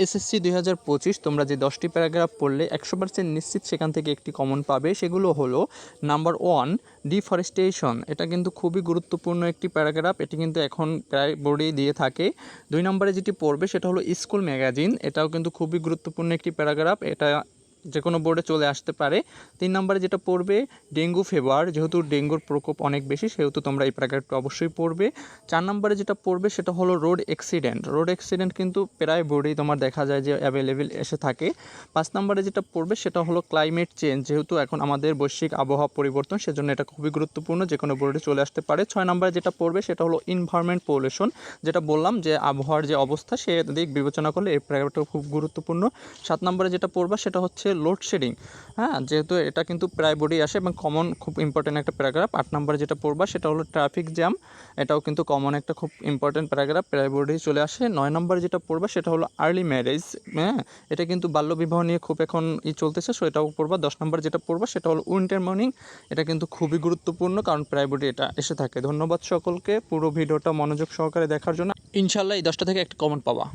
SSC 2025 তোমরা যে 10টি প্যারাগ্রাফ পড়লে 100% নিশ্চিত সেখান থেকে একটি কমন পাবে। সেগুলো হলো নাম্বার 1 ডিফরেস্টেশন, এটা কিন্তু খুবই গুরুত্বপূর্ণ একটি প্যারাগ্রাফ, এটি কিন্তু এখন প্রায় বোর্ডেই দিয়ে থাকে। 2 নম্বরে যেটি পড়বে সেটা হলো স্কুল ম্যাগাজিন, এটাও কিন্তু খুবই গুরুত্বপূর্ণ একটি প্যারাগ্রাফ, এটা যে কোনো বোর্ডে চলে আসতে পারে। 3 নম্বরে যেটা পড়বে ডেঙ্গু ফিভার, যেহেতু ডেঙ্গুর প্রকোপ অনেক বেশি সেহেতু তোমরা এই প্যারাগ্রাফটা অবশ্যই পড়বে। 4 নম্বরে যেটা পড়বে সেটা হলো রোড অ্যাক্সিডেন্ট কিন্তু প্রায় বোর্ডেই তোমার দেখা যায় যে অ্যাভেলেবেল এসে থাকে। 5 নম্বরে যেটা পড়বে সেটা হলো ক্লাইমেট চেঞ্জ, যেহেতু এখন আমাদের বৈশ্বিক আবহাওয়া পরিবর্তন সেজন্য এটা খুবই গুরুত্বপূর্ণ, যে কোনো বোর্ডে চলে আসতে পারে। 6 নম্বরে যেটা পড়বে সেটা হলো এনভায়রনমেন্ট পলিউশন, যেটা বললাম যে আবহাওয়ার যে অবস্থা সে দিক বিবেচনা করলে এই প্যারাগ্রাফটা খুব গুরুত্বপূর্ণ। 7 নম্বরে যেটা পড়বে সেটা হচ্ছে লোডশেডিং, হ্যাঁ, যেহেতু এটা কিন্তু প্রায় বোর্ডেই আসে এবং কমন খুব ইম্পর্টেন্ট একটা প্যারাগ্রাফ। 8 নম্বরে যেটা পড়বা সেটা হলো ট্রাফিক জ্যাম, এটাও কিন্তু কমন একটা খুব ইম্পর্টেন্ট প্যারাগ্রাফ, প্রায় বোর্ডেই চলে আসে। 9 নম্বরে যেটা পড়বা সেটা হলো আর্লি ম্যারেজ, হ্যাঁ, এটা কিন্তু বাল্যবিবাহ নিয়ে খুব এখন চলতেছে, সো এটাও পড়বা। 10 নম্বরে যেটা পড়বা সেটা হলো উইন্টার মর্নিং, এটা কিন্তু খুবই গুরুত্বপূর্ণ কারণ প্রায় বোর্ডে এটা এসে থাকে। ধন্যবাদ সকলকে পুরো ভিডিওটা মনোযোগ সহকারে দেখার জন্য। ইনশাল্লাহ এই 10টা থেকে একটা কমন পাবা।